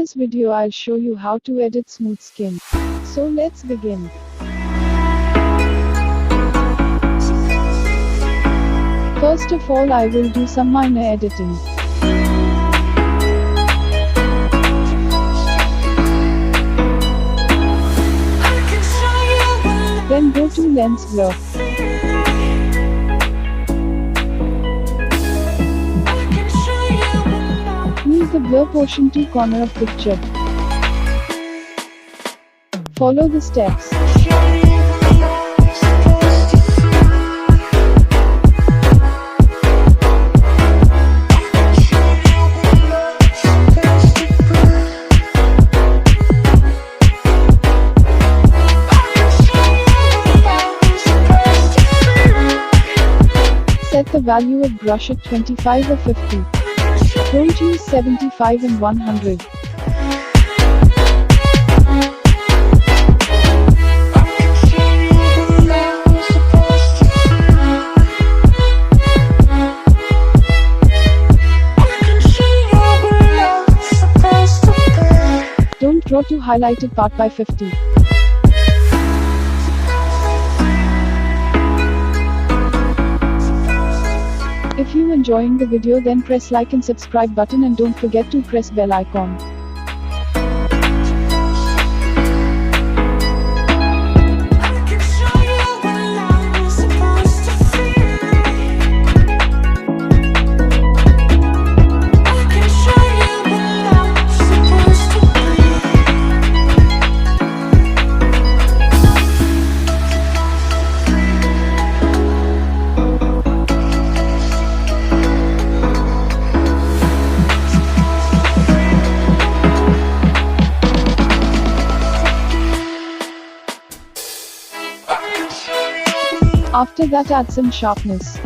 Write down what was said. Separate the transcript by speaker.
Speaker 1: this video I'll show you how to edit smooth skin. So let's begin. First of all, I will do some minor editing. Then go to lens blur. Move the blur portion to corner of picture. Follow the steps. Set the value of brush at 25 or 50. Don't use 75 and 100. Don't draw to highlighted part by 50. If you enjoying the video, then press like and subscribe button, and don't forget to press bell icon. After that, add some sharpness.